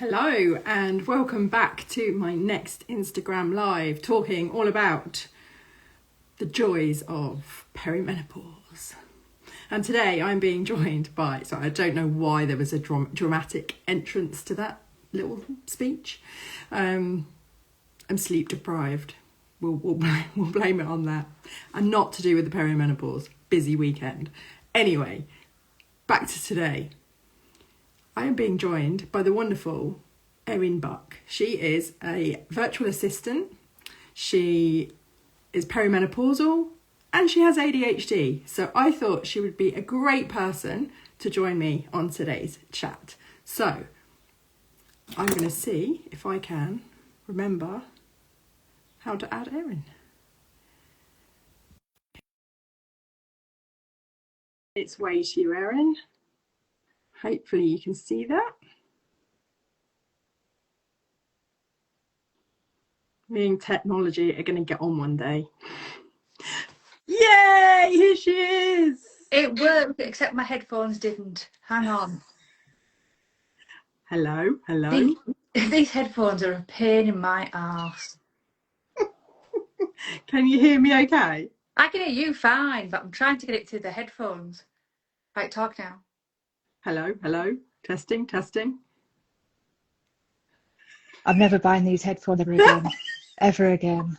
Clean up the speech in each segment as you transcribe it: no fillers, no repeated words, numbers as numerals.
Hello and welcome back to my next Instagram live, talking all about the joys of perimenopause. And today I'm being joined by, so I don't know why there was a dramatic entrance to that little speech. I'm sleep deprived. We'll blame it on that. And not to do with the perimenopause. Busy weekend. Anyway, back to today. I am being joined by the wonderful Erin Buck. She is a virtual assistant. She is perimenopausal and she has ADHD. So I thought she would be a great person to join me on today's chat. So I'm going to see if I can remember how to add Erin. It's way to you, Erin. Hopefully you can see that. Me and technology are going to get on one day. Yay! Here she is! It worked, except my headphones didn't. Hang on. Hello, hello. These headphones are a pain in my arse. Can you hear me okay? I can hear you fine, but I'm trying to get it to the headphones. Right, talk now. Hello, hello. Testing, testing. I'm never buying these headphones ever again. Ever again.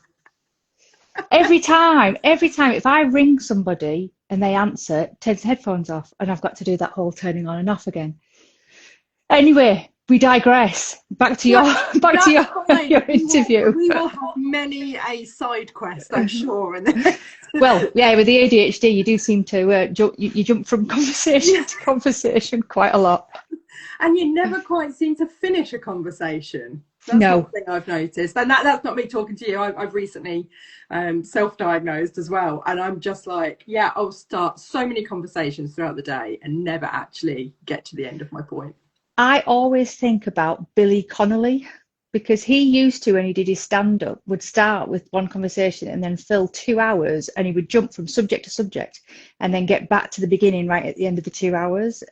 Every time, if I ring somebody and they answer, turn the headphones off, and I've got to do that whole turning on and off again. Anyway, we digress. Back to your interview. We will have many a side quest, I'm sure. Well, yeah, with the ADHD, you do seem to you jump from conversation to conversation quite a lot. And you never quite seem to finish a conversation. That's No. one thing I've noticed. And that's not me talking to you. I've recently self-diagnosed as well. And I'm just like, yeah, I'll start so many conversations throughout the day and never actually get to the end of my point. I always think about Billy Connolly, because he used to, when he did his stand-up, would start with one conversation and then fill 2 hours, and he would jump from subject to subject and then get back to the beginning right at the end of the 2 hours.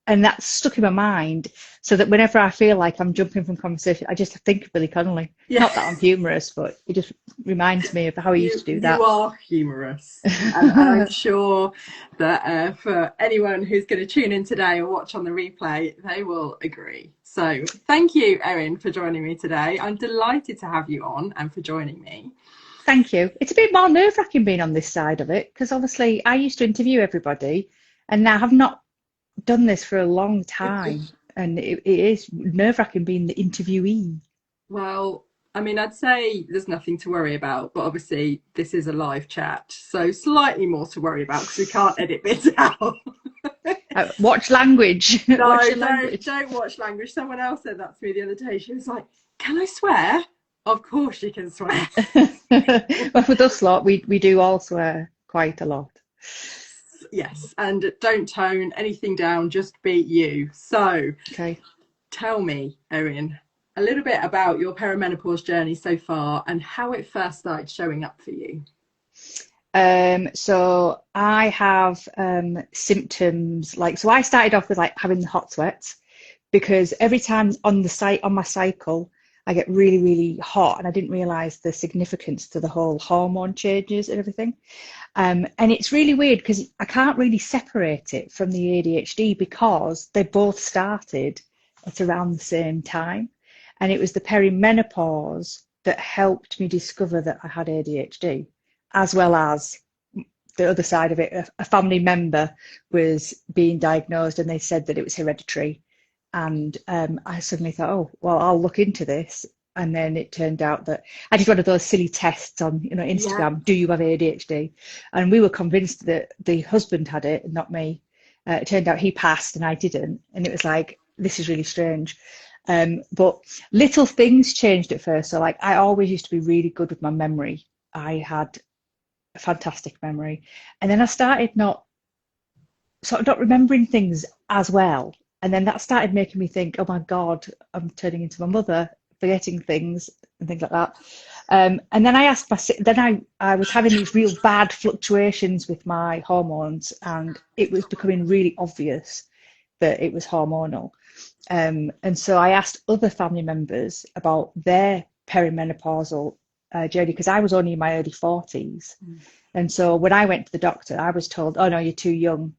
And that's stuck in my mind, so that whenever I feel like I'm jumping from conversation, I just think of Billy Connolly. Yeah. Not that I'm humorous, but it just reminds me of how he used to do that. You are humorous. And I'm sure that for anyone who's going to tune in today or watch on the replay, they will agree. So thank you, Erin, for joining me today. I'm delighted to have you on and for joining me. Thank you. It's a bit more nerve-wracking being on this side of it, because obviously I used to interview everybody, and now I've not done this for a long time, and it is nerve-wracking being the interviewee. Well, I mean, I'd say there's nothing to worry about, but obviously this is a live chat, so slightly more to worry about because we can't edit bits out. Watch language. No, language. Don't watch language. Someone else said that to me the other day. She was like, "Can I swear?" Of course you can swear. Well, with us lot, we do all swear quite a lot. Yes, and don't tone anything down, just be you. So, okay. Tell me, Erin, a little bit about your perimenopause journey so far and how it first started showing up for you. So I have symptoms so I started off with having the hot sweats, because every time on my cycle I get really, really hot, and I didn't realise the significance to the whole hormone changes and everything. And it's really weird because I can't really separate it from the ADHD, because they both started at around the same time. And it was the perimenopause that helped me discover that I had ADHD, as well as the other side of it. A family member was being diagnosed and they said that it was hereditary. And I suddenly thought, oh, well, I'll look into this. And then it turned out that I did one of those silly tests on Instagram. Yeah. Do you have ADHD? And we were convinced that the husband had it, not me. It turned out he passed and I didn't. And it was like, this is really strange. But little things changed at first. So I always used to be really good with my memory. I had a fantastic memory. And then I started not remembering things as well. And then that started making me think, oh my God, I'm turning into my mother, forgetting things and things like that. And then I was having these real bad fluctuations with my hormones, and it was becoming really obvious that it was hormonal. And so I asked other family members about their perimenopausal journey, because I was only in my early 40s. And so when I went to the doctor, I was told, oh no, you're too young.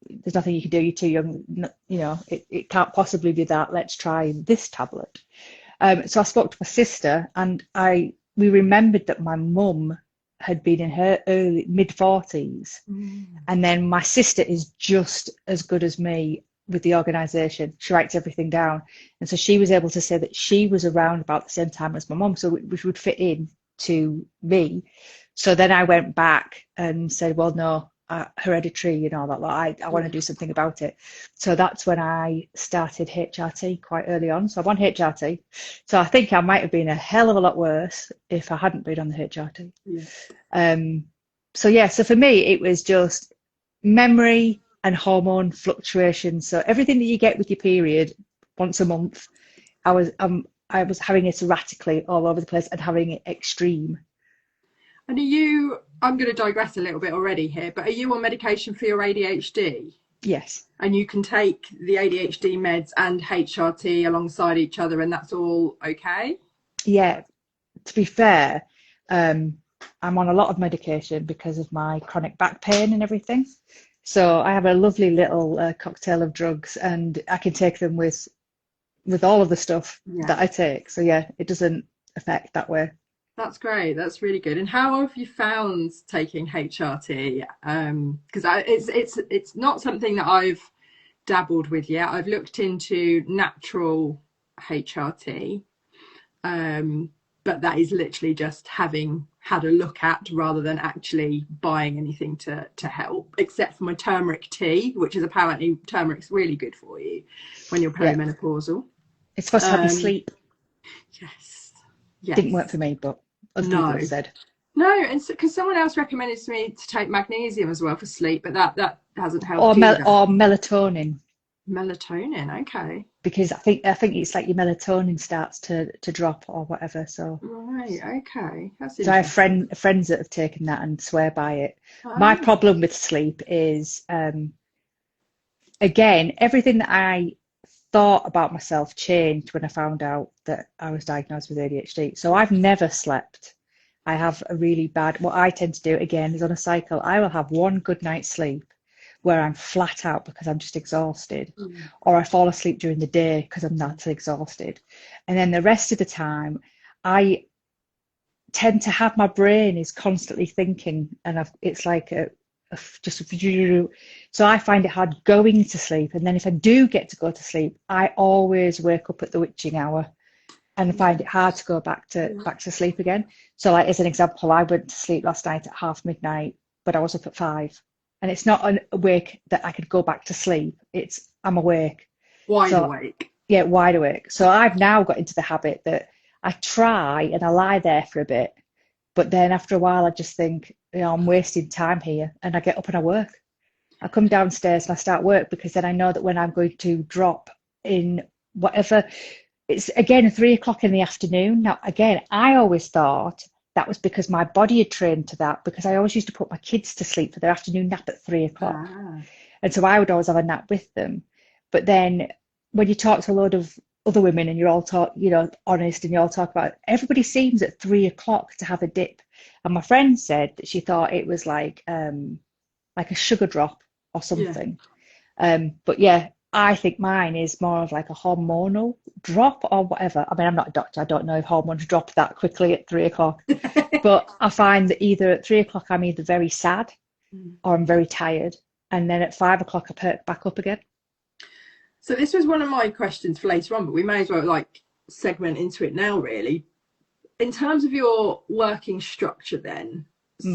There's nothing you can do. You're too young. You know, it can't possibly be that. Let's try this tablet. So I spoke to my sister, and we remembered that my mum had been in her early mid-40s. And then my sister is just as good as me with the organisation. She writes everything down. And so she was able to say that she was around about the same time as my mum, so which would fit in to me. So then I went back and said, well, no, hereditary, you know, that like, I want to do something about it. So that's when I started HRT quite early on. So I'm on HRT. So I think I might have been a hell of a lot worse if I hadn't been on the HRT. So for me, it was just memory and hormone fluctuations. So everything that you get with your period once a month, I was having it erratically all over the place and having it extreme. And I'm going to digress a little bit already here, but are you on medication for your ADHD? Yes. And you can take the ADHD meds and HRT alongside each other, and that's all okay? Yeah, to be fair, I'm on a lot of medication because of my chronic back pain and everything. So I have a lovely little cocktail of drugs, and I can take them with all of the stuff that I take. So yeah, it doesn't affect that way. That's great. That's really good. And how have you found taking HRT? Because it's not something that I've dabbled with yet. I've looked into natural HRT, but that is literally just having had a look at rather than actually buying anything to help, except for my turmeric tea, which is apparently turmeric's really good for you when you're perimenopausal. It's supposed to help you sleep. Yes. Didn't work for me, but other people have said. No, and because someone else recommended to me to take magnesium as well for sleep, but that hasn't helped either. Or melatonin. Melatonin, okay. Because I think it's like your melatonin starts to drop or whatever. So right, okay, that's interesting. So I have friends that have taken that and swear by it. My problem with sleep is, again, everything that I thought about myself changed when I found out that I was diagnosed with ADHD. So I've never slept. I have a really bad, what I tend to do again is on a cycle, I will have one good night's sleep where I'm flat out because I'm just exhausted, or I fall asleep during the day because I'm that exhausted. And then the rest of the time, I tend to have, my brain is constantly thinking, and it's like so I find it hard going to sleep. And then if I do get to go to sleep, I always wake up at the witching hour and find it hard to go back to sleep again. So like, as an example, I went to sleep last night at midnight, but I was up at 5. And it's not an awake that I could go back to sleep. It's I'm awake. Wide awake. Yeah, wide awake. So I've now got into the habit that I try and I lie there for a bit, but then after a while I just think, I'm wasting time here, and I get up and I work. I come downstairs and I start work, because then I know that when I'm going to drop in whatever, it's again 3 o'clock in the afternoon. Now, again, I always thought that was because my body had trained to that, because I always used to put my kids to sleep for their afternoon nap at 3 o'clock. And so I would always have a nap with them. But then when you talk to a load of other women and you're all honest, and you all talk about, everybody seems at 3 o'clock to have a dip. And my friend said that she thought it was like a sugar drop or something. But yeah, I think mine is more of like a hormonal drop or whatever. I mean, I'm not a doctor. I don't know if hormones drop that quickly at 3 o'clock. But I find that either at 3 o'clock, I'm either very sad or I'm very tired. And then at 5 o'clock, I perk back up again. So this was one of my questions for later on, but we may as well segment into it now, really. In terms of your working structure then,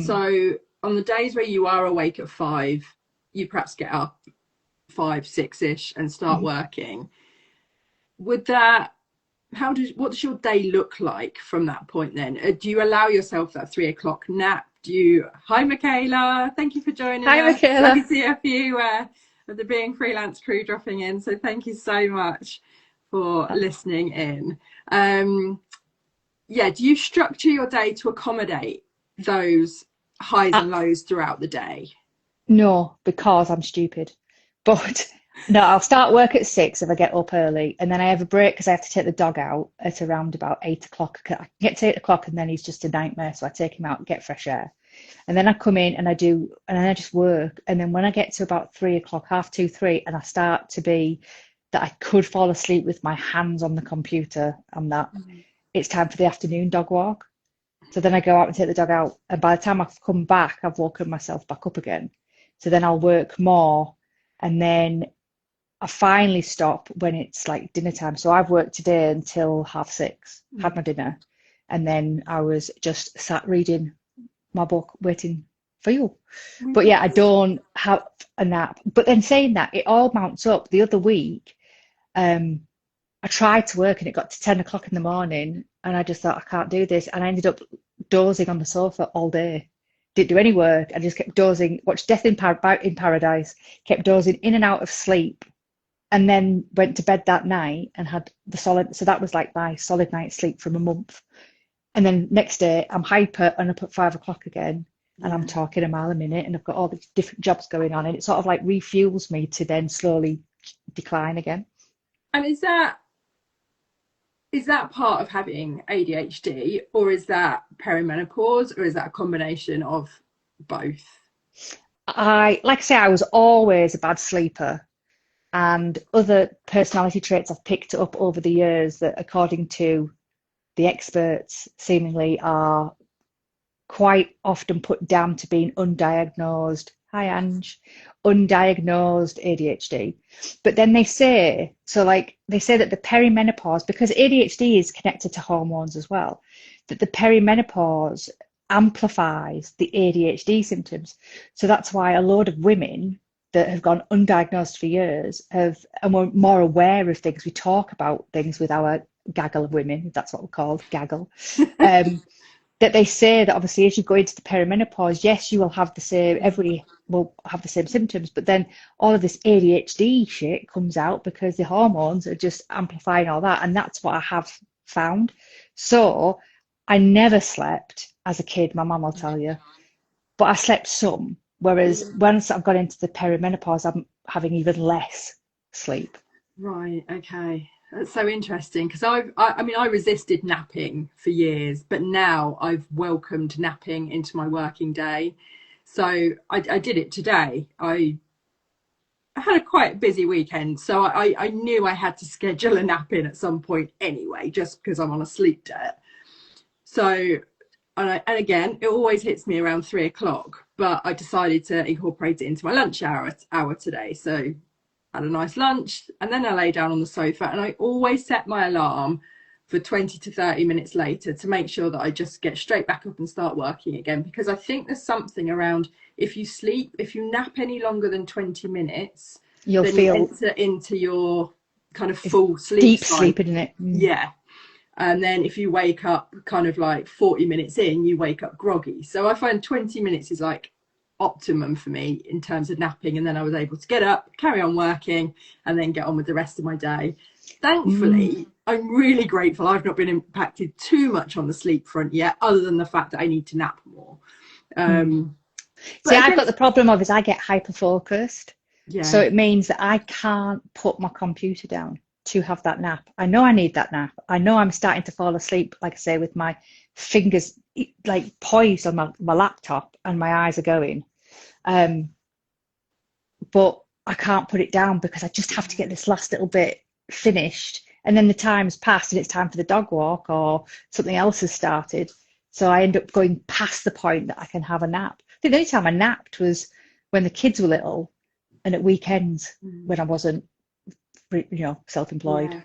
so on the days where you are awake at 5, you perhaps get up 5, 6-ish and start working. What does your day look like from that point then? Do you allow yourself that 3 o'clock nap? Hi Michaela, thank you for joining us. Hi Michaela. I see a few of the Being Freelance crew dropping in, so thank you so much for listening in. Do you structure your day to accommodate those highs and lows throughout the day? No, because I'm stupid. But No, I'll start work at 6 if I get up early, and then I have a break because I have to take the dog out at around about 8 o'clock. I can get to 8 o'clock, and then he's just a nightmare. So I take him out, get fresh air, and then I come in and and then I just work. And then when I get to about 3 o'clock, half two, three, and I start to be that I could fall asleep with my hands on the computer, it's time for the afternoon dog walk. So then I go out and take the dog out, and by the time I've come back, I've woken myself back up again. So then I'll work more, and then I finally stop when it's like dinner time. So I've worked today until half 6, had my dinner, and then I was just sat reading my book, waiting for you. But yeah, I don't have a nap. But then saying that, it all mounts up. The other week, I tried to work and it got to 10 o'clock in the morning, and I just thought, I can't do this. And I ended up dozing on the sofa all day. Didn't do any work. I just kept dozing, watched Death in Paradise, kept dozing in and out of sleep, and then went to bed that night and had so that was like my solid night's sleep from a month. And then next day I'm hyper and up at 5 o'clock again, and I'm talking a mile a minute, and I've got all these different jobs going on, and it sort of like refuels me to then slowly decline again. And is that part of having ADHD, or is that perimenopause, or is that a combination of both? Like I say, I was always a bad sleeper, and other personality traits I've picked up over the years that, according to the experts, seemingly are quite often put down to being undiagnosed. Hi, Ange. Undiagnosed ADHD. But then they say that the perimenopause, because ADHD is connected to hormones as well, that the perimenopause amplifies the ADHD symptoms. So that's why a load of women that have gone undiagnosed for years and we're more aware of things. We talk about things with our gaggle of women, if that's what we're called, gaggle. That they say that obviously as you go into the perimenopause, yes, you will have everybody will have the same symptoms, but then all of this ADHD shit comes out because the hormones are just amplifying all that. And that's what I have found. So I never slept as a kid, my mum will tell you, but I slept some. Whereas once I've got into the perimenopause, I'm having even less sleep. Right, okay. That's so interesting, because I resisted napping for years, but now I've welcomed napping into my working day. So I did it today. I had a quite busy weekend, so I knew I had to schedule a nap in at some point anyway, just because I'm on a sleep debt. So, and again, it always hits me around 3 o'clock, but I decided to incorporate it into my lunch hour today. So had a nice lunch, and then I lay down on the sofa, and I always set my alarm for 20 to 30 minutes later to make sure that I just get straight back up and start working again, because I think there's something around, if you nap any longer than 20 minutes, you enter into your kind of full sleep deep cycle. Sleep, isn't it? Yeah. And then if you wake up kind of like 40 minutes in, you wake up groggy. So I find 20 minutes is like optimum for me in terms of napping, and then I was able to get up, carry on working, and then get on with the rest of my day. Thankfully, I'm really grateful I've not been impacted too much on the sleep front yet, other than the fact that I need to nap more. See, I've got the problem of is I get hyper focused, so it means that I can't put my computer down to have that nap. I know I need that nap. I know I'm starting to fall asleep, like I say, with my fingers like poised on my laptop and my eyes are going. But I can't put it down because I just have to get this last little bit finished. And then the time's passed and it's time for the dog walk or something else has started. So I end up going past the point that I can have a nap. I think the only time I napped was when the kids were little and at weekends when I wasn't, self-employed. Yeah.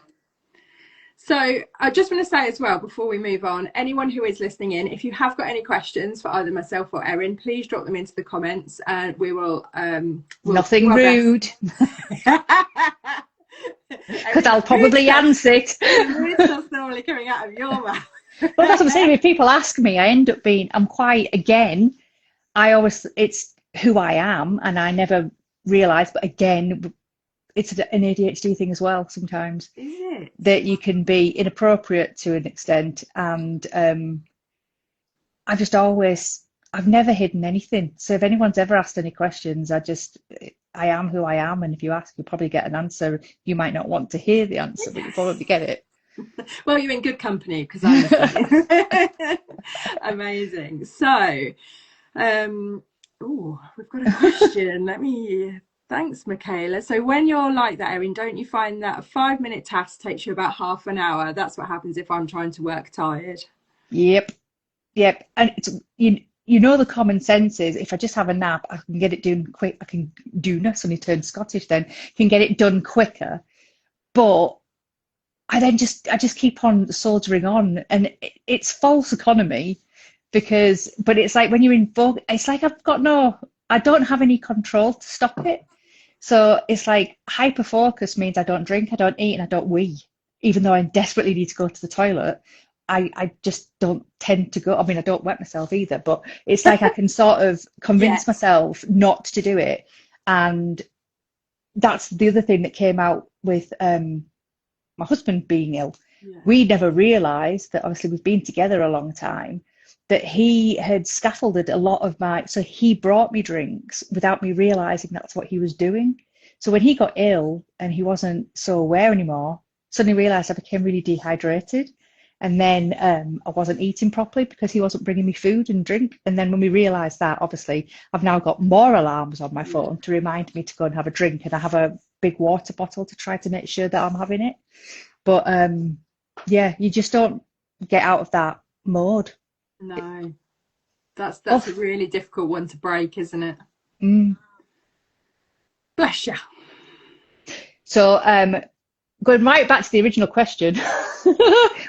So I just want to say as well, before we move on, anyone who is listening in, if you have got any questions for either myself or Erin, please drop them into the comments and we will... Nothing rude. Because I'll probably answer it. That's normally coming out of your mouth. Well, that's what I'm saying. If people ask me, I end up being, it's who I am and I never realise, but again, it's an ADHD thing as well sometimes. Is it? That you can be inappropriate to an extent, and I've never hidden anything. So if anyone's ever asked any questions, I am who I am, and if you ask, you'll probably get an answer. You might not want to hear the answer, but you'll probably get it. Well, you're in good company because I'm the same. Amazing. So, we've got a question. Thanks, Michaela. So when you're like that, Erin, don't you find that a 5-minute task takes you about half an hour? That's what happens if I'm trying to work tired. Yep. And it's, you know, the common sense is if I just have a nap, I can get it done quick. I can do no, suddenly turn Scottish then, can get it done quicker. But I just keep on soldiering on, and it's false economy but it's like when you're in vogue, it's like I don't have any control to stop it. So it's like hyper focus means I don't drink, I don't eat, and I don't wee, even though I desperately need to go to the toilet. I just don't tend to go. I mean, I don't wet myself either, but it's like I can sort of convince myself not to do it. And that's the other thing that came out with my husband being ill. Yeah. We never realised that, obviously we've been together a long time, that he had scaffolded a lot of so he brought me drinks without me realising that's what he was doing. So when he got ill and he wasn't so aware anymore, suddenly realised I became really dehydrated. And then I wasn't eating properly because he wasn't bringing me food and drink. And then when we realised that, obviously, I've now got more alarms on my phone to remind me to go and have a drink. And I have a big water bottle to try to make sure that I'm having it. But you just don't get out of that mode. No, that's a really difficult one to break, isn't it? Bless you. So going right back to the original question,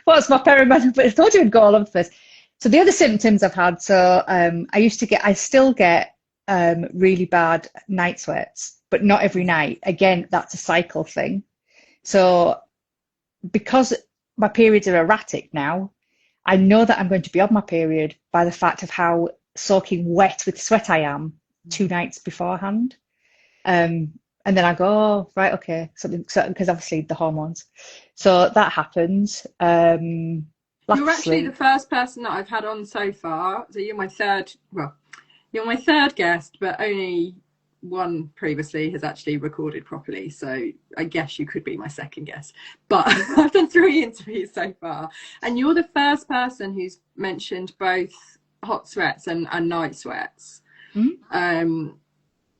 what's my perimenopause? I thought it would go all over the place. So the other symptoms I've had, I still get really bad night sweats, but not every night. Again, that's a cycle thing. So because my periods are erratic now, I know that I'm going to be on my period by the fact of how soaking wet with sweat I am 2 nights beforehand. And then I go, oh, right, okay, because obviously the hormones. So that happens. You're actually the first person that I've had on so far. So you're my third guest, but only one previously has actually recorded properly. So I guess you could be my second guest. But I've done 3 interviews so far. And you're the first person who's mentioned both hot sweats and night sweats.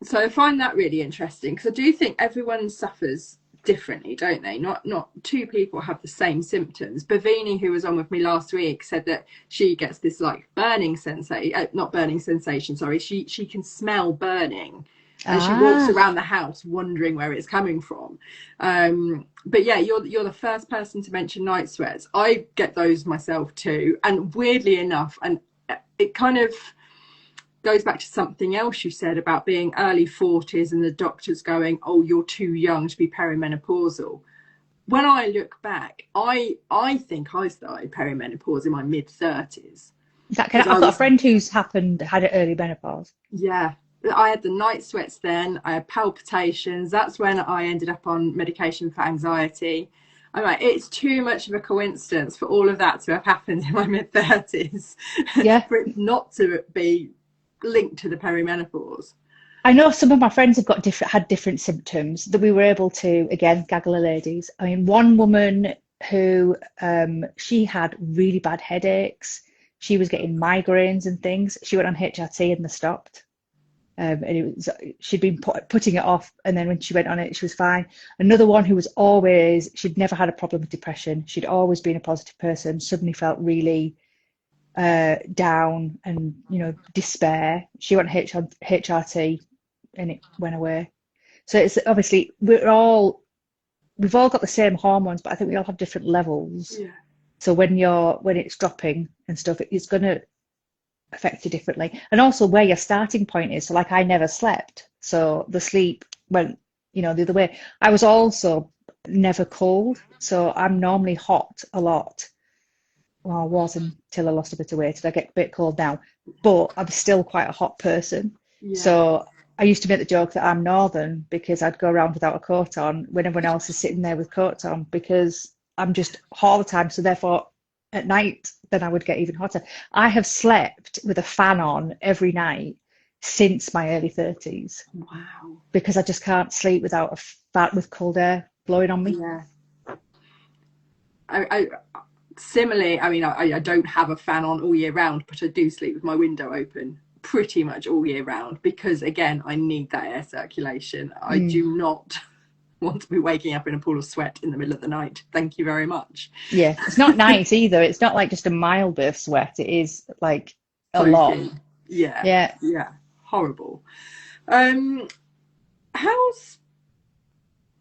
So I find that really interesting because I do think everyone suffers differently, don't they? Not 2 people have the same symptoms. Bhavini, who was on with me last week, said that she gets this like burning sensation, not burning sensation, sorry. She can smell burning, and she walks around the house wondering where it's coming from. But yeah, you're the first person to mention night sweats. I get those myself too, and weirdly enough, and it kind of goes back to something else you said about being early 40s and the doctors going, oh, you're too young to be perimenopausal. When I look back, I think I started perimenopause in my mid-30s. I've got a friend who's had it early menopause. Yeah, I had the night sweats then. I had palpitations. That's when I ended up on medication for anxiety. I'm like, it's too much of a coincidence for all of that to have happened in my mid-30s. Yeah. For it not to be linked to the perimenopause. I know some of my friends have had different symptoms that we were able to, again, gaggle of ladies. I mean, one woman who she had really bad headaches. She was getting migraines and things. She went on HRT and they stopped. And she'd been putting it off, and then when she went on it, she was fine. Another one who she'd never had a problem with depression. She'd always been a positive person. Suddenly felt really down and despair. She went HRT and it went away. So it's obviously we've all got the same hormones, but I think we all have different levels. Yeah. So when it's dropping and stuff, it's going to affect you differently, and also where your starting point is. So like I never slept, so the sleep went the other way. I was also never cold, so I'm normally hot a lot. Well, I was until I lost a bit of weight. I get a bit cold now, but I'm still quite a hot person. Yeah. So I used to make the joke that I'm northern because I'd go around without a coat on when everyone else is sitting there with coats on, because I'm just hot all the time. So therefore at night, then I would get even hotter. I have slept with a fan on every night since my early 30s. Wow. Because I just can't sleep without with cold air blowing on me. Yeah. I similarly, I mean, I don't have a fan on all year round, but I do sleep with my window open pretty much all year round because, again, I need that air circulation. I do not want to be waking up in a pool of sweat in the middle of the night. Thank you very much. Yeah, it's not nice either. It's not like just a mild bit of sweat. It is like a lot. Yeah. Horrible.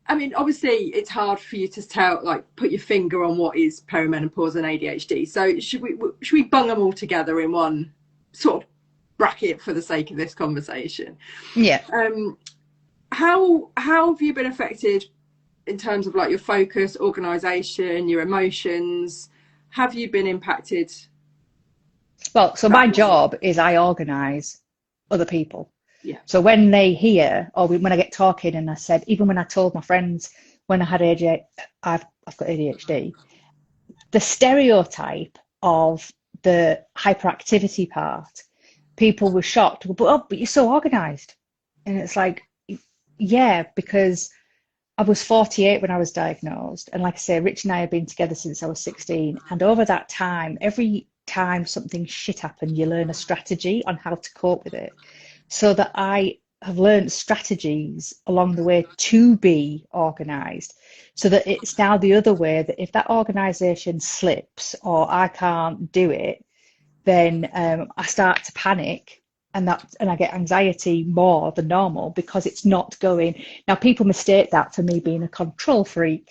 I mean, obviously, it's hard for you to tell, like, put your finger on what is perimenopause and ADHD. So should we bung them all together in one sort of bracket for the sake of this conversation? Yeah. How have you been affected in terms of like your focus, organisation, your emotions? Have you been impacted? Well, so my job is I organise other people. Yeah. So when they hear, or when I get talking, and I said, even when I told my friends when I had ADHD, I've got ADHD, the stereotype of the hyperactivity part, people were shocked. But you're so organised, and it's like, yeah, because I was 48 when I was diagnosed, and like I say, Rich and I have been together since I was 16, and over that time, every time something shit happened, you learn a strategy on how to cope with it. So that I have learned strategies along the way to be organised, so that it's now the other way, that if that organisation slips or I can't do it, then I start to panic, and I get anxiety more than normal because it's not going. Now, people mistake that for me being a control freak,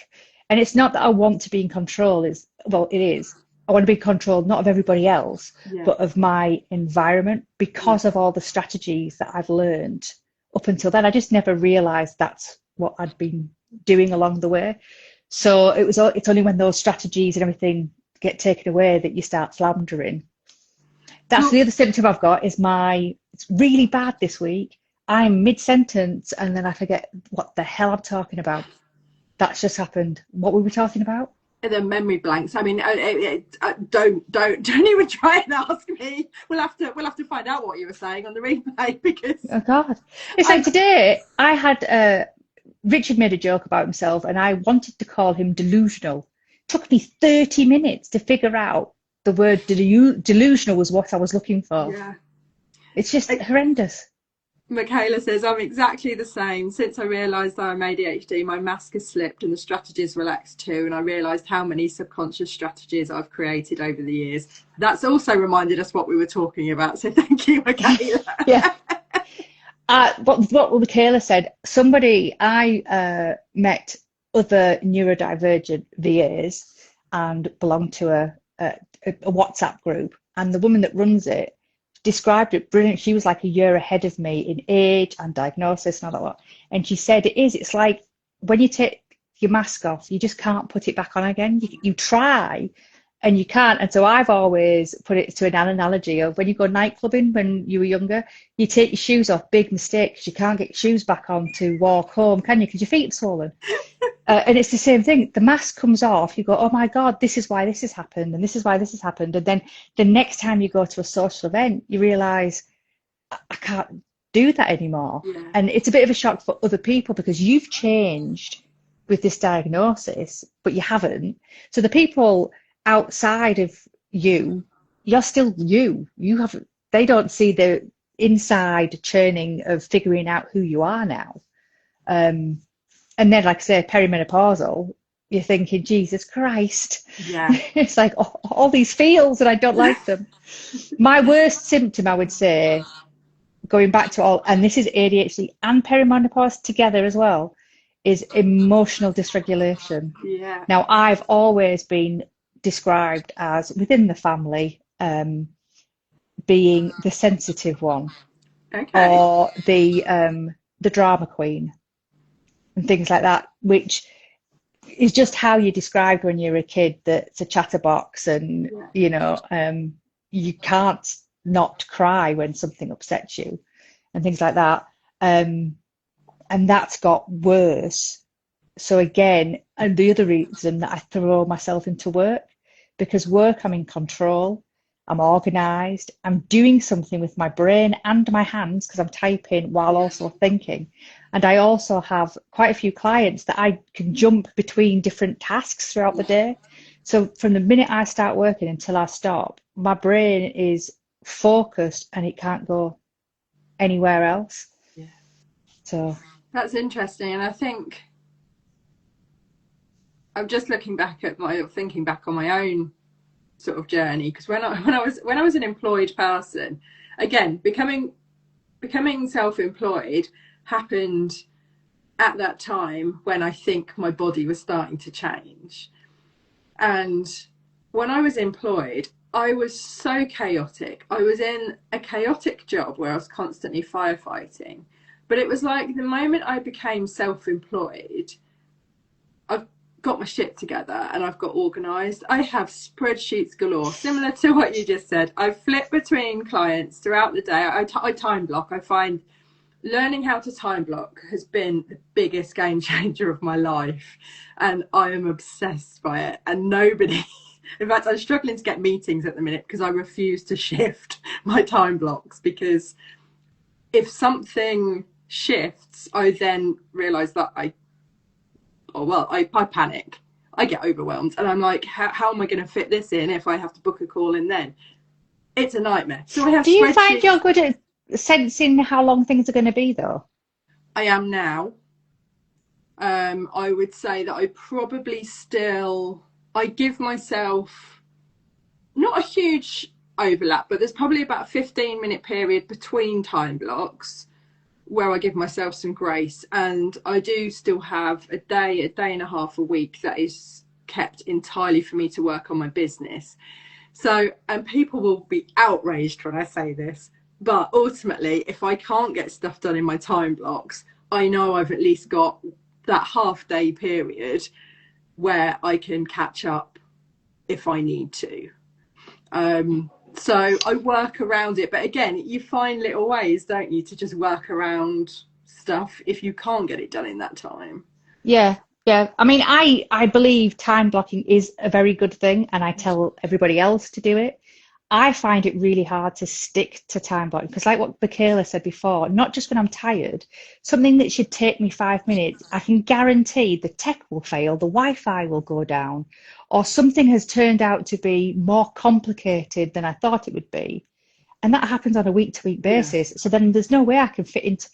and it's not that I want to be in control. It is. I want to be in control, not of everybody else, but of my environment, because of all the strategies that I've learned up until then. I just never realised that's what I'd been doing along the way. So it's only when those strategies and everything get taken away that you start floundering. That's the other symptom I've got, is it's really bad this week. I'm mid-sentence and then I forget what the hell I'm talking about. That's just happened. What were we talking about? The memory blanks. I mean, don't even try and ask me. We'll have to find out what you were saying on the replay, because oh god, it's like today I had Richard made a joke about himself and I wanted to call him delusional. It took me 30 minutes to figure out the word delusional was what I was looking for. Yeah, it's just horrendous. Michaela says, I'm exactly the same. Since I realised I'm ADHD, my mask has slipped and the strategies relaxed too. And I realised how many subconscious strategies I've created over the years. That's also reminded us what we were talking about. So thank you, Michaela. Yeah. What Michaela said, I met other neurodivergent VAs and belonged to a WhatsApp group. And the woman that runs it described it brilliant. She was like a year ahead of me in age and diagnosis and all that lot. And she said it's like when you take your mask off, you just can't put it back on again. You try and you can't. And so I've always put it to an analogy of when you go night clubbing when you were younger, you take your shoes off, big mistake, because you can't get your shoes back on to walk home, can you? Because your feet are swollen. And it's the same thing. The mask comes off, you go, oh my God, this is why this has happened, and this is why this has happened. And then the next time you go to a social event, you realise, I can't do that anymore. Yeah. And it's a bit of a shock for other people because you've changed with this diagnosis, but you haven't. So the people outside of you're still you. They don't see the inside churning of figuring out who you are now. And then, like I say, perimenopausal, you're thinking, Jesus Christ. Yeah. It's like all these feels and I don't like them. My worst symptom, I would say, going back to all, and this is ADHD and perimenopause together as well, is emotional dysregulation. Yeah. Now, I've always been described as, within the family, being the sensitive one. Okay. Or the drama queen. And things like that, which is just how you're described when you're a kid, that's a chatterbox and, you can't not cry when something upsets you and things like that. And that's got worse. So again, and the other reason that I throw myself into work, because work I'm in control. I'm organised, I'm doing something with my brain and my hands because I'm typing while also thinking. And I also have quite a few clients that I can jump between different tasks throughout the day. So from the minute I start working until I stop, my brain is focused and it can't go anywhere else. Yeah. So That's interesting. And I think I'm just thinking back on my own sort of journey, because when I was an employed person, again, becoming self-employed happened at that time when I think my body was starting to change. And when I was employed, I was so chaotic. I was in a chaotic job where I was constantly firefighting. But it was like the moment I became self-employed, I've got my shit together and I've got organised. I have spreadsheets galore, similar to what you just said. I flip between clients throughout the day. I time block. I find learning how to time block has been the biggest game changer of my life, and I am obsessed by it. And nobody, in fact, I'm struggling to get meetings at the minute because I refuse to shift my time blocks, because if something shifts, I then realise that I panic. I get overwhelmed and I'm like, how am I going to fit this in if I have to book a call in then? It's a nightmare. So I have do you find spreadsheets. you're good at sensing how long things are going to be though? I am now. I would say that I probably still, I give myself not a huge overlap, but there's probably about a 15-minute period between time blocks where I give myself some grace. And I do still have a day and a half a week that is kept entirely for me to work on my business. So, and people will be outraged when I say this, but ultimately, if I can't get stuff done in my time blocks, I know I've at least got that half day period where I can catch up if I need to. So I work around it. But again, you find little ways, don't you, to just work around stuff if you can't get it done in that time. Yeah, yeah. I mean, I believe time blocking is a very good thing, and I tell everybody else to do it. I find it really hard to stick to time blocking because, like what Michaela said before, not just when I'm tired, something that should take me 5 minutes, I can guarantee the tech will fail, the Wi-Fi will go down, or something has turned out to be more complicated than I thought it would be. And that happens on a week-to-week Yeah. basis. So then there's no way I can fit into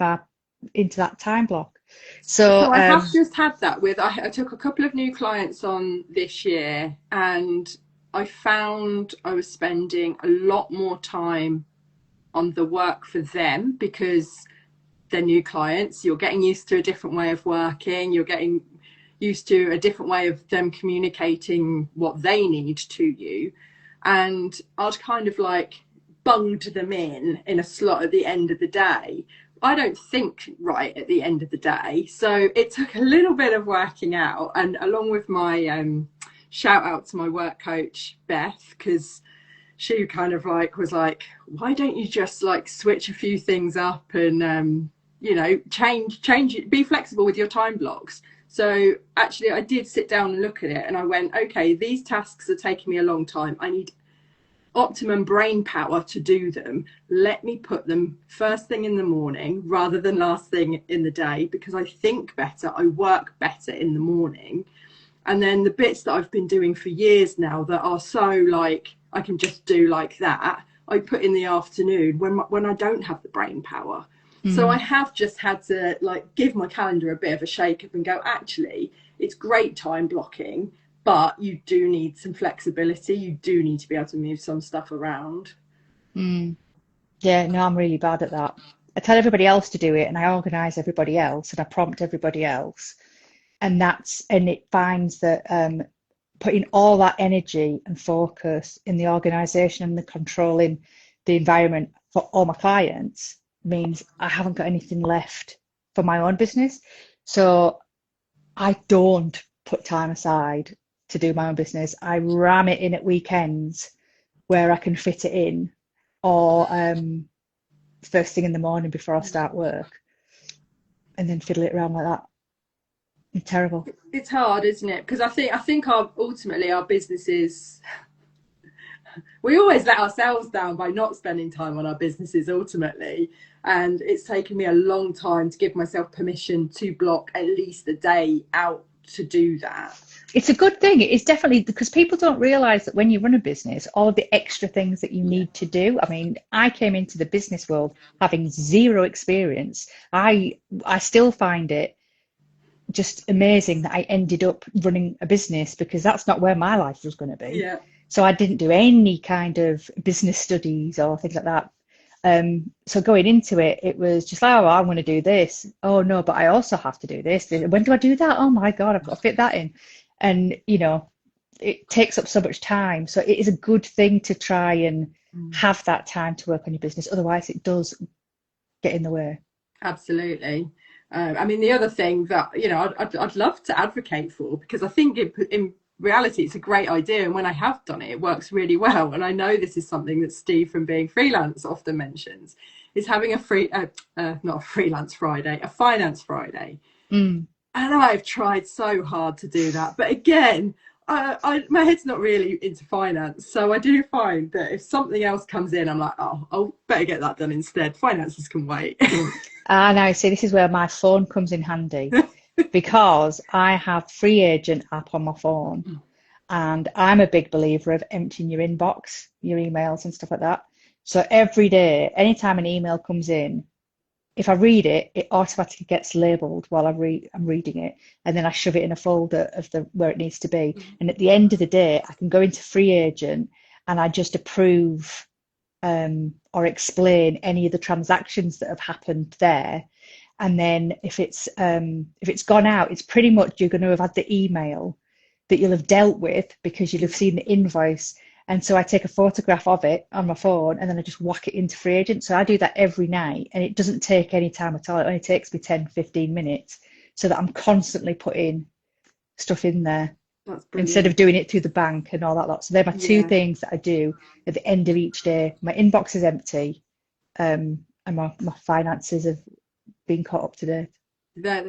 that time block. So So I have just had that with, I took a couple of new clients on this year, and I found I was spending a lot more time on the work for them because they're new clients. You're getting used to a different way of working. You're getting used to a different way of them communicating what they need to you. And I'd kind of like bunged them in a slot at the end of the day. I don't think right at the end of the day. So it took a little bit of working out, and along with my shout out to my work coach, Beth, because she kind of like was like, why don't you just like switch a few things up and change it, be flexible with your time blocks. So actually I did sit down and look at it, and I went, okay, these tasks are taking me a long time. I need optimum brain power to do them. Let me put them first thing in the morning rather than last thing in the day, because I think better, I work better in the morning. And then the bits that I've been doing for years now that are so like I can just do like that, I put in the afternoon when I don't have the brain power. So I have just had to like give my calendar a bit of a shake up and go, actually, it's great time blocking, but you do need some flexibility. You do need to be able to move some stuff around. yeah, no, I'm really bad at that. I tell everybody else to do it and I organize everybody else and I prompt everybody else. And it finds that putting all that energy and focus in the organization and the controlling the environment for all my clients means I haven't got anything left for my own business. So I don't put time aside to do my own business. I ram it in at weekends where I can fit it in, or first thing in the morning before I start work, and then fiddle it around like that. It's terrible. It's hard, isn't it? Because I think our ultimately our businesses we always let ourselves down by not spending time on our businesses ultimately. And it's taken me a long time to give myself permission to block at least a day out to do that. It's a good thing. It's definitely, because people don't realize that when you run a business, all of the extra things that you need to do. I mean, I came into the business world having zero experience. I still find it just amazing that I ended up running a business, because that's not where my life was going to be. Yeah. So I didn't do any kind of business studies or things like that. So going into it, it was just like, oh, I want to do this. Oh no, but I also have to do this. When do I do that? Oh my God, I've got to fit that in. And it takes up so much time. So it is a good thing to try and have that time to work on your business. Otherwise, it does get in the way. Absolutely. I mean, the other thing that, I'd love to advocate for, because I think in reality, it's a great idea. And when I have done it, it works really well. And I know this is something that Steve from Being Freelance often mentions, is having not a freelance Friday, a finance Friday. And I've tried so hard to do that. But again, my head's not really into finance. So I do find that if something else comes in, I'm like, oh, I'll better get that done instead. Finances can wait. Now, see, this is where my phone comes in handy, because I have Free Agent app on my phone, and I'm a big believer of emptying your inbox, your emails and stuff like that. So every day, anytime an email comes in, if I read it, it automatically gets labelled while I'm reading it, and then I shove it in a folder of where it needs to be. And at the end of the day, I can go into Free Agent and I just approve or explain any of the transactions that have happened there. And then if it's gone out, it's pretty much you're going to have had the email that you'll have dealt with, because you'll have seen the invoice. And so I take a photograph of it on my phone, and then I just whack it into Free Agent. So I do that every night, and it doesn't take any time at all. It only takes me 10, 15 minutes, so that I'm constantly putting stuff in there instead of doing it through the bank and all that lot. So they're my two things that I do at the end of each day. My inbox is empty, and my finances have been caught up to date.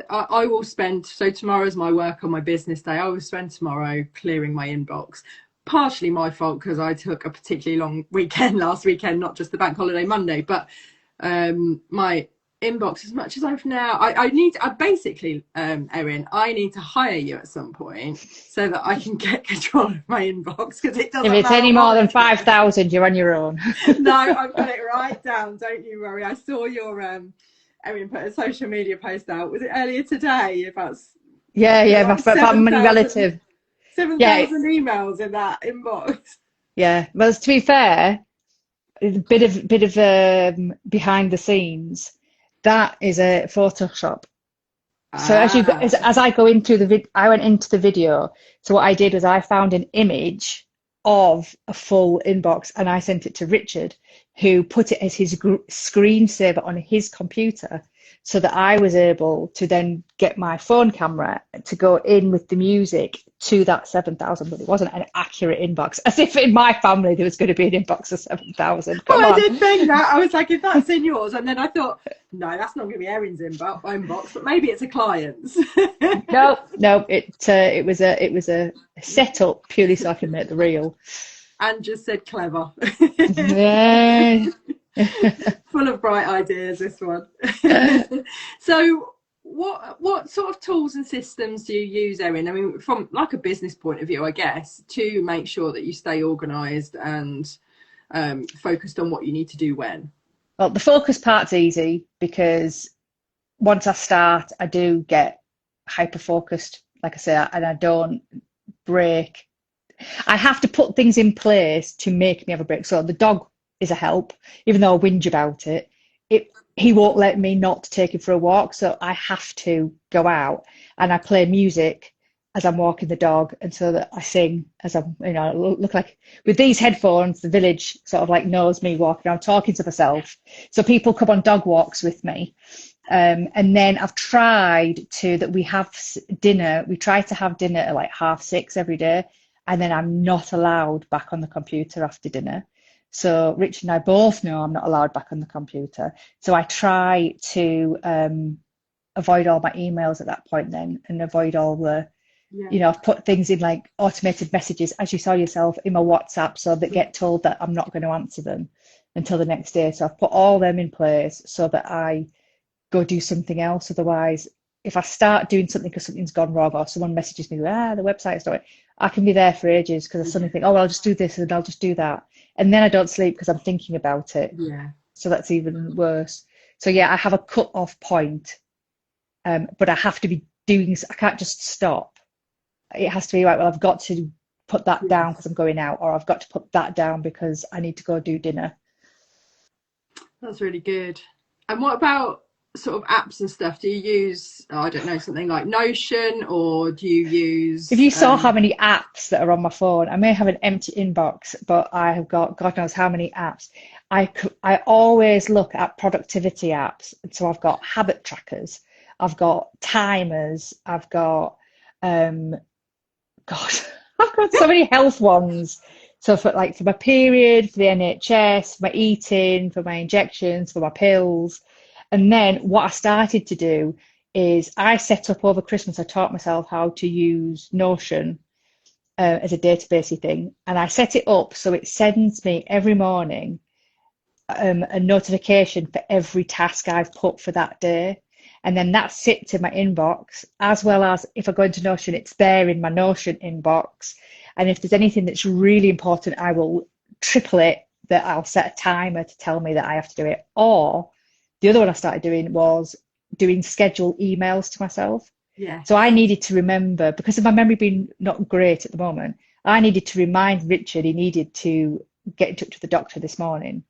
I will spend, so tomorrow's my work on my business day. I will spend tomorrow clearing my inbox. Partially my fault, because I took a particularly long weekend last weekend, not just the bank holiday Monday, but my inbox, as much as I've now, I basically, Erin, I need to hire you at some point so that I can get control of my inbox, because it doesn't If it's any more than 5,000, you're on your own. No, I've got it right down, don't you worry. I saw your Erin put a social media post out, was it earlier today, about my relative 7,000 emails in that inbox. Yeah, well, to be fair, a bit of behind the scenes, that is a Photoshop. So as I go into I went into the video. So what I did was I found an image of a full inbox, and I sent it to Richard, who put it as his screensaver on his computer, so that I was able to then get my phone camera to go in with the music to that 7,000, but it wasn't an accurate inbox, as if in my family there was going to be an inbox of 7,000. I did think that. I was like, if that's in yours, and then I thought, no, that's not going to be Erin's inbox, but maybe it's a client's. No, it was a setup purely so I can make the reel. And just said clever. Yeah. Full of bright ideas, this one. So what sort of tools and systems do you use, Erin? I mean, from like a business point of view, I guess, to make sure that you stay organised and focused on what you need to do when? Well, the focus part's easy, because once I start, I do get hyper focused, like I say, and I don't break. I have to put things in place to make me have a break. So the dog is a help, even though I whinge about it. He won't let me not take him for a walk, so I have to go out, and I play music as I'm walking the dog, and so that I sing as I'm, look like with these headphones, the village sort of like knows me walking around talking to myself. So people come on dog walks with me. And then I've tried we have dinner. We try to have dinner at like 6:30 every day, and then I'm not allowed back on the computer after dinner. So Rich and I both know I'm not allowed back on the computer. So I try to avoid all my emails at that point then, and avoid all the Yeah. You know, I've put things in like automated messages, as you saw yourself, in my WhatsApp, so that get told that I'm not going to answer them until the next day. So I've put all them in place so that I go do something else. Otherwise, if I start doing something because something's gone wrong or someone messages me, the website's not, I can be there for ages because I suddenly think, oh, well, I'll just do this and I'll just do that. And then I don't sleep because I'm thinking about it. Yeah. So that's even worse. So yeah, I have a cut-off point, but I have to be doing, I can't just stop. It has to be right, well, I've got to put that down because I'm going out, or I've got to put that down because I need to go do dinner. That's really good. And what about sort of apps and stuff? Do you use, I don't know, something like Notion, or do you use... If you saw how many apps that are on my phone, I may have an empty inbox, but I have got God knows how many apps. I always look at productivity apps. So I've got habit trackers, I've got timers, I've got God, I've got so many health ones. So for my period, for the NHS, for my eating, for my injections, for my pills. And then what I started to do is I set up over Christmas, I taught myself how to use Notion as a databasey thing. And I set it up so it sends me every morning a notification for every task I've put for that day. And then that sits in my inbox, as well as if I go into Notion, it's there in my Notion inbox. And if there's anything that's really important, I will triple it, that I'll set a timer to tell me that I have to do it. Or the other one I started doing was doing scheduled emails to myself. Yeah. So I needed to remember, because of my memory being not great at the moment, I needed to remind Richard he needed to get in touch with the doctor this morning.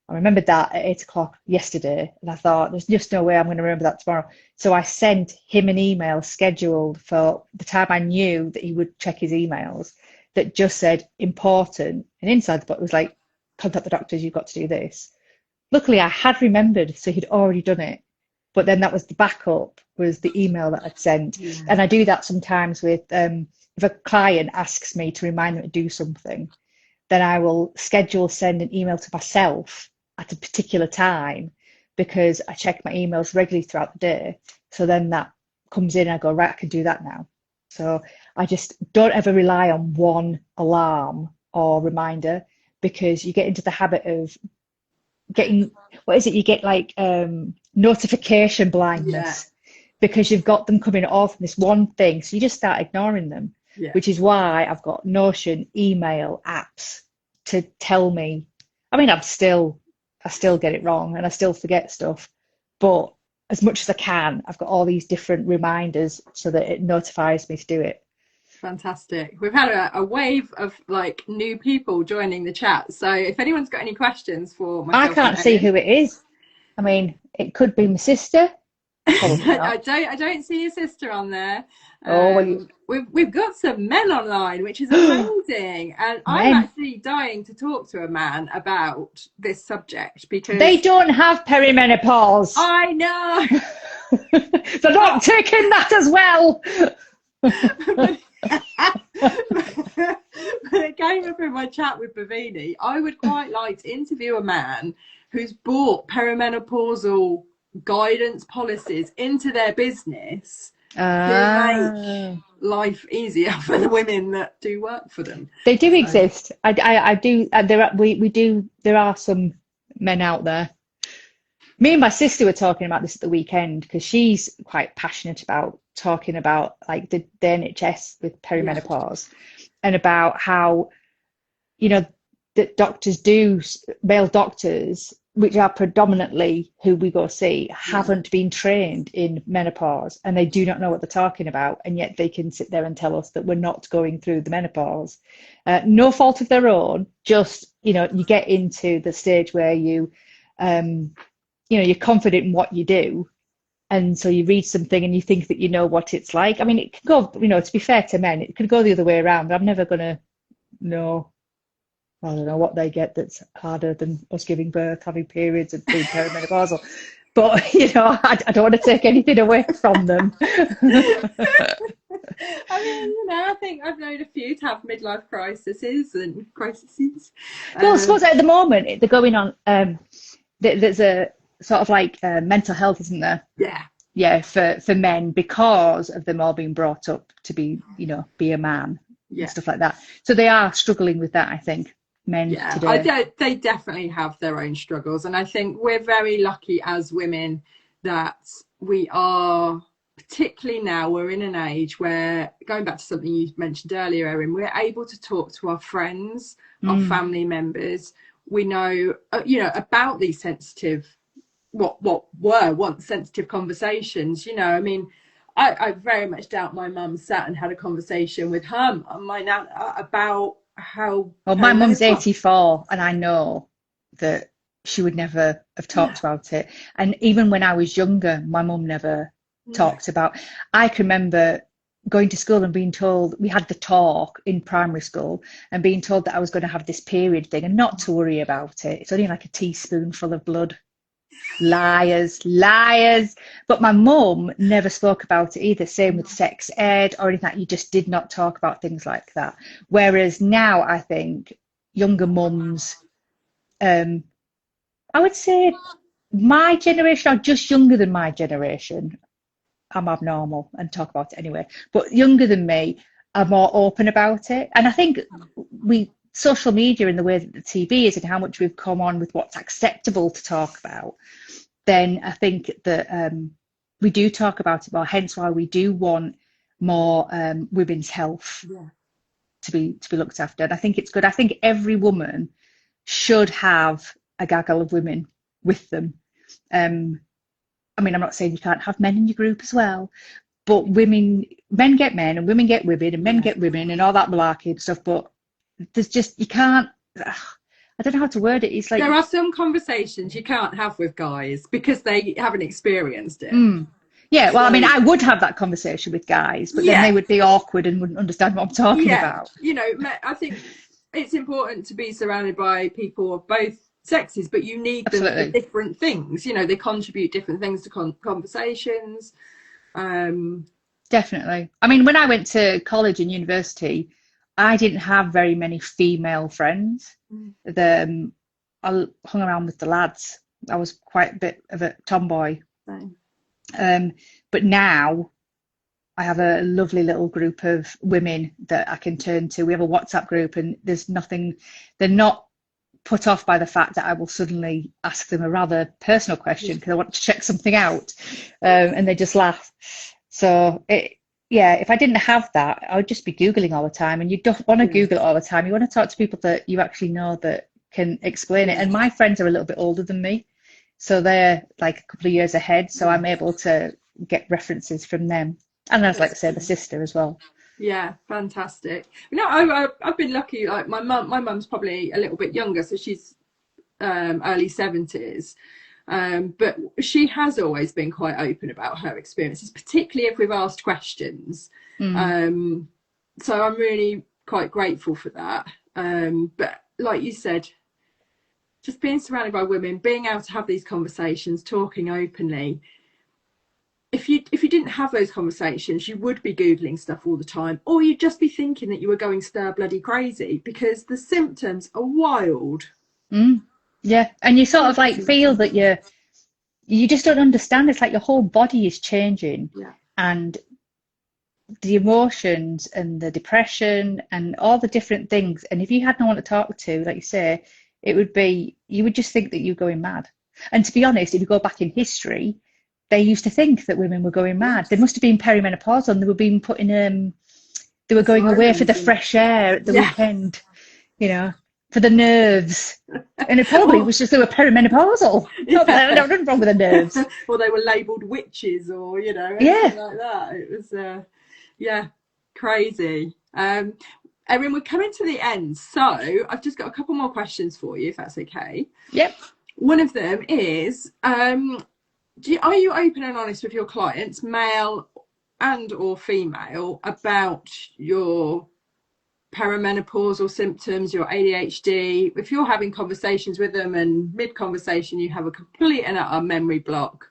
I remembered that at 8 o'clock yesterday, and I thought, there's just no way I'm going to remember that tomorrow. So I sent him an email scheduled for the time I knew that he would check his emails, that just said important. And inside the book was like, contact the doctors, you've got to do this. Luckily, I had remembered, so he'd already done it. But then that was the backup, was the email that I'd sent. Yeah. And I do that sometimes with, if a client asks me to remind them to do something, then I will send an email to myself at a particular time, because I check my emails regularly throughout the day. So then that comes in and I go, right, I can do that now. So I just don't ever rely on one alarm or reminder, because you get into the habit of getting, what is it? You get like notification blindness, because you've got them coming off from this one thing. So you just start ignoring them, which is why I've got Notion email apps to tell me. I mean, I still get it wrong and I still forget stuff, but as much as I can, I've got all these different reminders so that it notifies me to do it. Fantastic. We've had a wave of like new people joining the chat. So if anyone's got any questions for myself, I can't see who it is. I mean, it could be my sister. I don't see your sister on there. We've got some men online, which is amazing, and I'm actually dying to talk to a man about this subject, because they don't have perimenopause. I know. They're not taking that as well. But it came up in my chat with Bhavini. I would quite like to interview a man who's brought perimenopausal guidance policies into their business to make life easier for the women that do work for them. They do exist. I do. There are some men out there. Me and my sister were talking about this at the weekend, because she's quite passionate about talking about like the NHS with perimenopause, and about how, you know, that male doctors, which are predominantly who we go see, haven't been trained in menopause, and they do not know what they're talking about, and yet they can sit there and tell us that we're not going through the menopause. No fault of their own, just, you know, you get into the stage where you're confident in what you do, and so you read something and you think that you know what it's like. I mean, it can go, to be fair to men, it could go the other way around. I'm never going to know. I don't know what they get that's harder than us giving birth, having periods and being perimenopausal. But, I don't want to take anything away from them. I mean, I think I've known a few to have midlife crises. Well, I suppose at the moment, they're going on, there's a sort of like mental health, isn't there? Yeah. yeah, for men, because of them all being brought up to be, you know, be a man and Yeah. stuff like that. So they are struggling with that, I think, men Yeah, today. they definitely have their own struggles, and I think we're very lucky as women that we are, particularly now, we're in an age where, going back to something you mentioned earlier, Erin, we're able to talk to our friends, our Mm. family members. We know, about these sensitive, what were once sensitive conversations. I mean, I very much doubt my mum sat and had a conversation with her mum, my nan, about how Well, my mum's perimenopause. 84, and I know that she would never have talked about it. And even when I was younger, my mum never No. talked about. I can remember going to school and being told, we had the talk in primary school, and being told that I was going to have this period thing and not to worry about it. It's only like a teaspoonful of blood. Liars, liars. But my mum never spoke about it either. Same with sex ed or anything. You just did not talk about things like that. Whereas now, I think younger mums, um, I would say my generation, or just younger than my generation, I'm abnormal and talk about it anyway, but younger than me are more open about it. And I think social media and the way that the TV is and how much we've come on with what's acceptable to talk about, then I think that we do talk about it more. Hence why we do want more women's health Yeah. to be looked after. And I think it's good. I think every woman should have a gaggle of women with them. I mean, I'm not saying you can't have men in your group as well, but men get men and women get women and men Yeah. get women and all that malarkey and stuff. But there's just, you can't, I don't know how to word it. It's like, There are some conversations you can't have with guys because they haven't experienced it. yeah, well, I mean, So, I would have that conversation with guys, but then they yeah, would be awkward and wouldn't understand what I'm talking yeah. about. I think it's important to be surrounded by people of both sexes, but you need them for Absolutely. different things. They contribute different things to conversations. Um, Definitely. I mean, when I went to college and university, I didn't have very many female friends. I hung around with the lads. I was quite a bit of a tomboy. so, Um, but now I have a lovely little group of women that I can turn to. We have a WhatsApp group, and there's nothing, they're not put off by the fact that I will suddenly ask them a rather personal question because I want to check something out, and they just laugh. So yeah, if I didn't have that, I would just be Googling all the time, and you don't want to yeah, Google it all the time. You want to talk to people that you actually know that can explain it. yeah, And my friends are a little bit older than me, so they're like a couple of years ahead. So yeah. I'm able to get references from them. And as like I That's say, the true. sister as well. Yeah, fantastic. I've been lucky. Like my mum's probably a little bit younger, so she's early 70s. But she has always been quite open about her experiences, particularly if we've asked questions. Mm. Um, so I'm really quite grateful for that. But like you said, just being surrounded by women, being able to have these conversations, talking openly. If you didn't have those conversations, you would be Googling stuff all the time, or you'd just be thinking that you were going stir bloody crazy because the symptoms are wild. Mm. Yeah, and you sort of like feel Symptoms. that you just don't understand. It's like your whole body is changing, Yeah. and the emotions and the depression and all the different things. And if you had no one to talk to, like you say, it would be, you would just think that you're going mad. And to be honest, if you go back in history, they used to think that women were going mad. They Yes. must have been perimenopause and they were being put in they were going away for the Asylums and fresh air at the yeah. weekend, you know, for the nerves. And it probably or was just they were perimenopausal. Not that yeah. there was nothing wrong with the nerves. Or they were labelled witches, or anything Yeah. like that. It was yeah, crazy. Erin, we're coming to the end, so I've just got a couple more questions for you, if that's okay. Yep. One of them is, are you open and honest with your clients, male and or female, about your perimenopausal symptoms, your ADHD? If you're having conversations with them and mid-conversation you have a complete and utter memory block,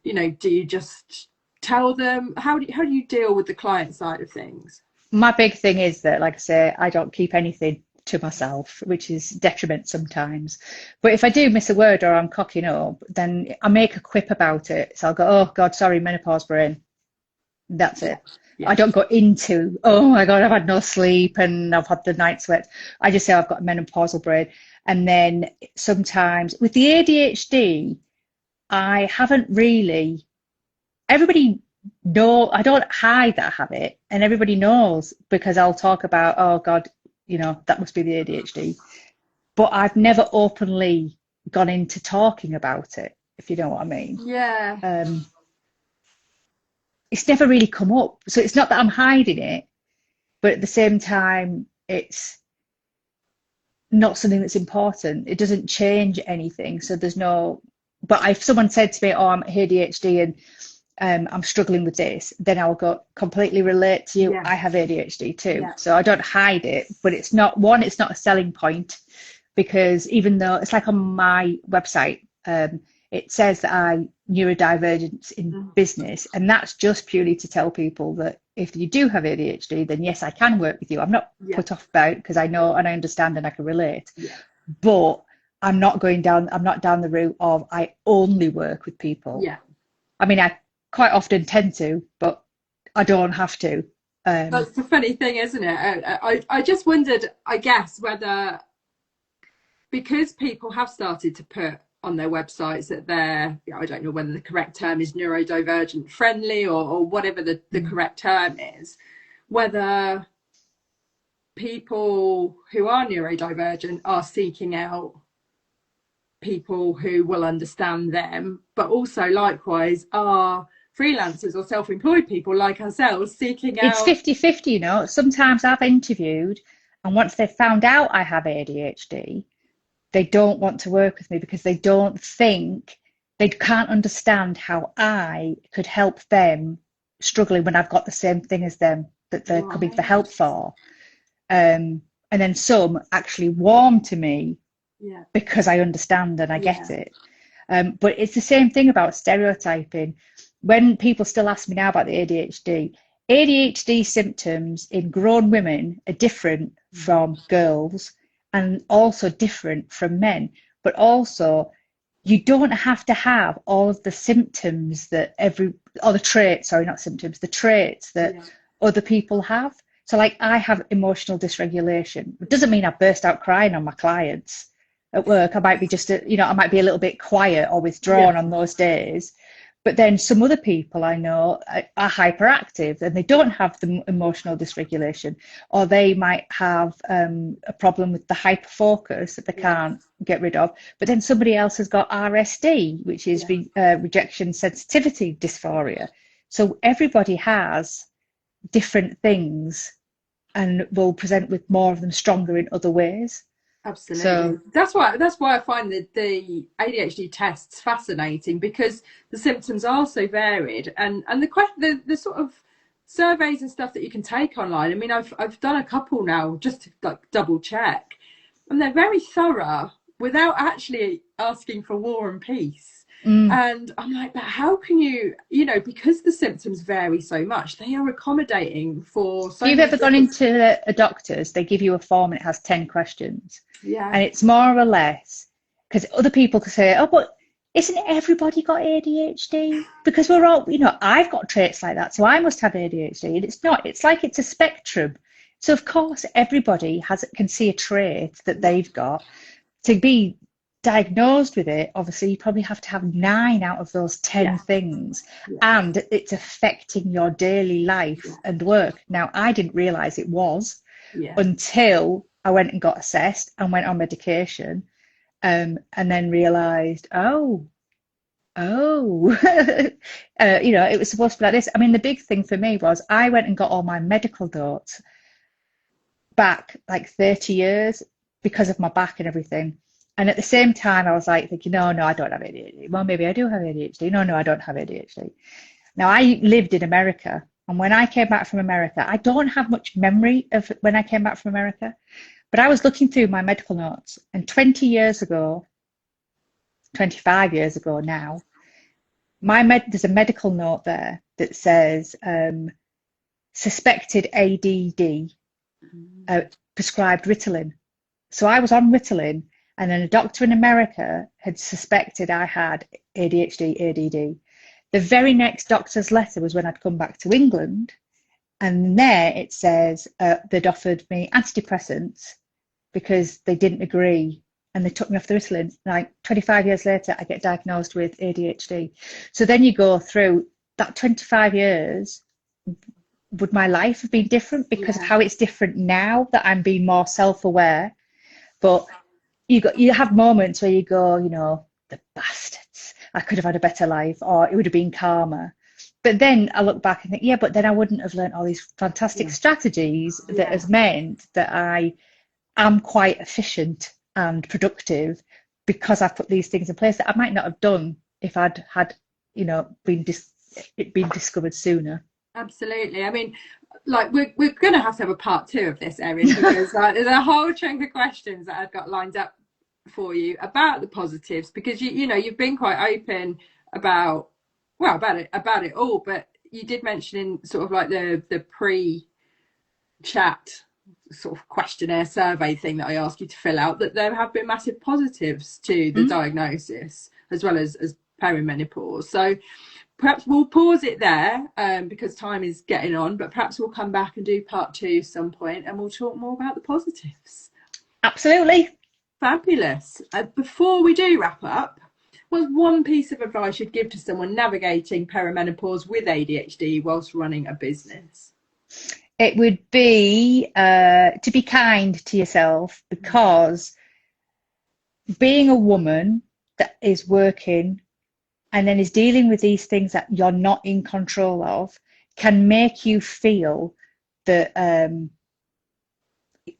do you just tell them? How do you deal with the client side of things? My big thing is that, like I say, I don't keep anything to myself, which is detriment sometimes. But if I do miss a word or I'm cocking up, then I make a quip about it. So I'll go, oh God, sorry, menopause brain. That's it. Yeah. I don't go into, oh my God, I've had no sleep and I've had the night sweat. I just say I've got a menopausal brain. And then sometimes with the ADHD, I haven't really, everybody know, I don't hide that I have it, and everybody knows because I'll talk about, oh God, you know, that must be the ADHD. But I've never openly gone into talking about it, if you know what I mean. Yeah. It's never really come up. So it's not that I'm hiding it, but at the same time, it's not something that's important. It doesn't change anything. So there's no, but if someone said to me, oh, I'm ADHD and I'm struggling with this, then I'll go completely relate to you. Yeah. I have ADHD too. Yeah. So I don't hide it, but it's not one, it's not a selling point, because even though it's like on my website, it says that I neurodivergence in business, and that's just purely to tell people that if you do have ADHD, then yes, I can work with you. I'm not put off about it because I know and I understand and I can relate. Yeah. But I'm not down the route of I only work with people. Yeah. I mean, I quite often tend to, but I don't have to. That's the funny thing, isn't it? I just wondered, I guess, whether because people have started to put on their websites that they're, I don't know whether the correct term is neurodivergent friendly or whatever the correct term is, whether people who are neurodivergent are seeking out people who will understand them, but also likewise are freelancers or self-employed people like ourselves seeking out. It's 50-50, you know. Sometimes I've interviewed, and once they've found out I have ADHD, they don't want to work with me because they don't think, they can't understand how I could help them struggling when I've got the same thing as them that they're coming for help for. And then some actually warm to me because I understand and I get it. But it's the same thing about stereotyping. When people still ask me now about the ADHD symptoms in grown women are different from girls and also different from men. But also, you don't have to have all of the symptoms that the traits that other people have. So like I have emotional dysregulation. It doesn't mean I burst out crying on my clients at work. I might be I might be a little bit quiet or withdrawn on those days. But then some other people I know are hyperactive and they don't have the emotional dysregulation, or they might have a problem with the hyperfocus that they can't get rid of. But then somebody else has got RSD, which is rejection sensitivity dysphoria. So everybody has different things and will present with more of them stronger in other ways. Absolutely. So that's why I find the ADHD tests fascinating, because the symptoms are so varied, and the sort of surveys and stuff that you can take online. I mean, I've done a couple now just to like double check, and they're very thorough without actually asking for war and peace. And I'm like, but how can you because the symptoms vary so much, they are accommodating for so. If you've ever gone into a doctor's, they give you a form and it has 10 questions. Yeah. And it's more or less, because other people could say, oh, but isn't everybody got ADHD? Because we're all, I've got traits like that, so I must have ADHD. And it's not, it's like it's a spectrum. So of course, everybody can see a trait that they've got. To be diagnosed with it, obviously you probably have to have 9 out of those 10 things, and it's affecting your daily life and work. Now, I didn't realize it was until I went and got assessed and went on medication, and then realized, it was supposed to be like this. I mean, the big thing for me was I went and got all my medical notes back like 30 years because of my back and everything. And at the same time, I was like thinking, no, I don't have ADHD. Well, maybe I do have ADHD. No, I don't have ADHD. Now, I lived in America. And when I came back from America, I don't have much memory of when I came back from America. But I was looking through my medical notes. And 25 years ago now, there's a medical note there that says suspected ADD, prescribed Ritalin. So I was on Ritalin, and then a doctor in America had suspected I had ADHD, ADD. The very next doctor's letter was when I'd come back to England, and there it says they'd offered me antidepressants because they didn't agree, and they took me off the Ritalin. Like 25 years later, I get diagnosed with ADHD. So then you go through that 25 years. Would my life have been different because of how it's different now that I'm being more self-aware? But you have moments where you go, you know, the bastards, I could have had a better life, or it would have been calmer. But then I look back and think, yeah, but then I wouldn't have learned all these fantastic strategies that has meant that I am quite efficient and productive because I've put these things in place that I might not have done if I'd had, you know, been discovered sooner. Absolutely. I mean, like we're going to have a part 2 of this, Erin, because there's a whole chunk of questions that I've got lined up for you about the positives, because you know you've been quite open about it all, but you did mention in sort of like the pre-chat sort of questionnaire survey thing that I asked you to fill out, that there have been massive positives to the diagnosis as well as perimenopause. So perhaps we'll pause it there because time is getting on, but perhaps we'll come back and do part 2 some point, and we'll talk more about the positives. Absolutely. Fabulous. Before we do wrap up, what's one piece of advice you'd give to someone navigating perimenopause with ADHD whilst running a business? It would be to be kind to yourself, because being a woman that is working and then is dealing with these things that you're not in control of can make you feel that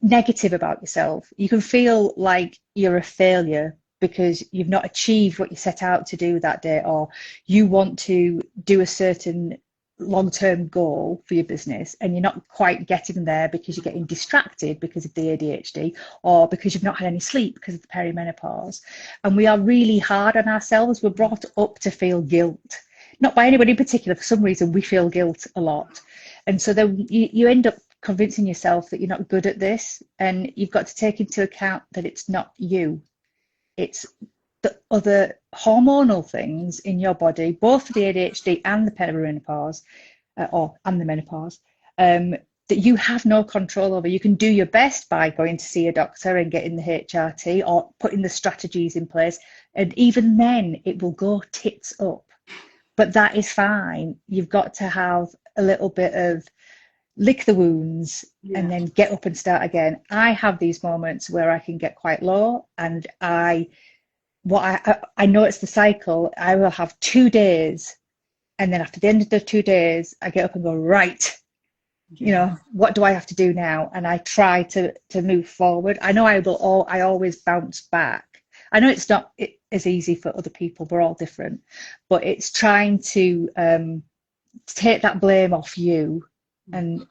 negative about yourself. You can feel like you're a failure because you've not achieved what you set out to do that day, or you want to do a certain long-term goal for your business and you're not quite getting there because you're getting distracted because of the ADHD, or because you've not had any sleep because of the perimenopause. And we are really hard on ourselves. We're brought up to feel guilt, not by anybody in particular. For some reason we feel guilt a lot, and so then you end up convincing yourself that you're not good at this, and you've got to take into account that it's not you, it's the other hormonal things in your body, both for the ADHD and the perimenopause, and the menopause, that you have no control over. You can do your best by going to see a doctor and getting the HRT or putting the strategies in place, and even then it will go tits up. But that is fine. You've got to have a little bit of lick the wounds and then get up and start again. I have these moments where I can get quite low, and I know it's the cycle. I will have 2 days, and then after the end of the 2 days I get up and go, right, you know, what do I have to do now? And I try to move forward. I know I always bounce back. I know it's not as easy for other people, we're all different, but it's trying to take that blame off you and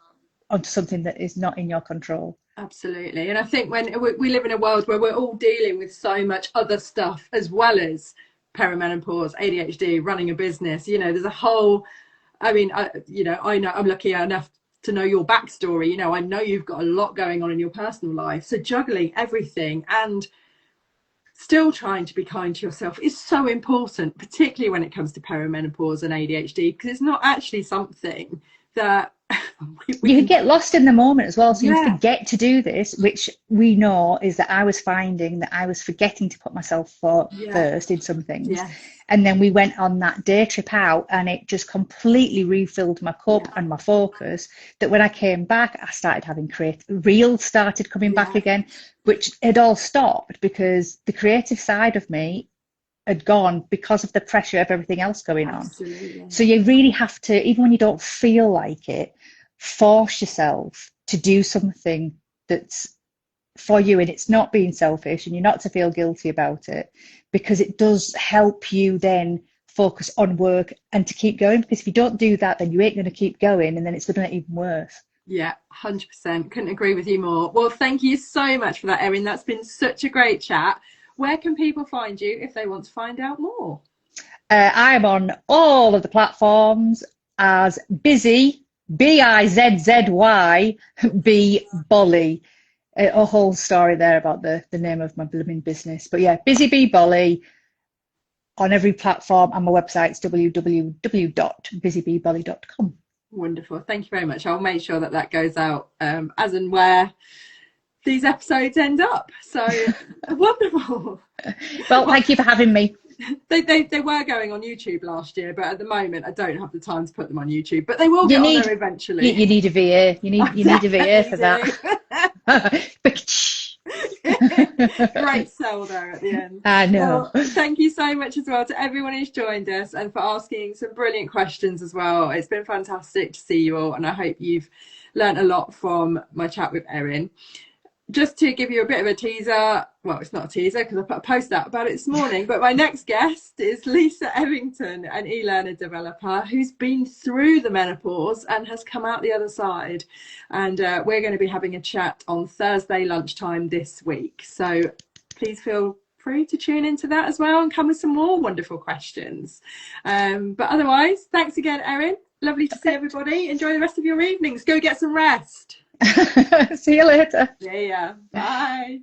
onto something that is not in your control. Absolutely. And I think when we live in a world where we're all dealing with so much other stuff as well as perimenopause, ADHD, running a business, you know, there's a whole, I mean, I know I'm lucky enough to know your backstory. You know, I know you've got a lot going on in your personal life. So juggling everything and still trying to be kind to yourself is so important, particularly when it comes to perimenopause and ADHD, because it's not actually something that you can get lost in the moment as well. So you forget to do this, which we know is that I was finding that I was forgetting to put myself first in some things. And then we went on that day trip out, and it just completely refilled my cup and my focus, that when I came back, I started having reels started coming back again, which had all stopped because the creative side of me had gone because of the pressure of everything else going on. So you really have to, even when you don't feel like it, force yourself to do something that's for you, and it's not being selfish, and you're not to feel guilty about it, because it does help you then focus on work and to keep going. Because if you don't do that, then you ain't going to keep going, and then it's going to get even worse. Yeah, 100%. Couldn't agree with you more. Well, thank you so much for that, Erin. That's been such a great chat. Where can people find you if they want to find out more? I'm on all of the platforms as Bizzy, Bizzy, B Bolly. a whole story there about the name of my blooming business. But yeah, Busy Bee Bolly on every platform, and my website's www.busybeebolly.com. Wonderful. Thank you very much. I'll make sure that goes out as and where these episodes end up. So wonderful. Well, thank you for having me. They were going on YouTube last year, but at the moment I don't have the time to put them on YouTube. But they will get on there eventually. You need a VA. You need a VA for that. Great sell there at the end. I know. Well, thank you so much as well to everyone who's joined us and for asking some brilliant questions as well. It's been fantastic to see you all, and I hope you've learnt a lot from my chat with Erin. Just to give you a bit of a teaser, well, it's not a teaser because I put a post out about it this morning, but my next guest is Lisa Evington, an e-learner developer who's been through the menopause and has come out the other side. And we're going to be having a chat on Thursday lunchtime this week. So please feel free to tune into that as well and come with some more wonderful questions. But otherwise, thanks again, Erin. Lovely to see everybody. Enjoy the rest of your evenings. Go get some rest. See you later. Yeah. Bye.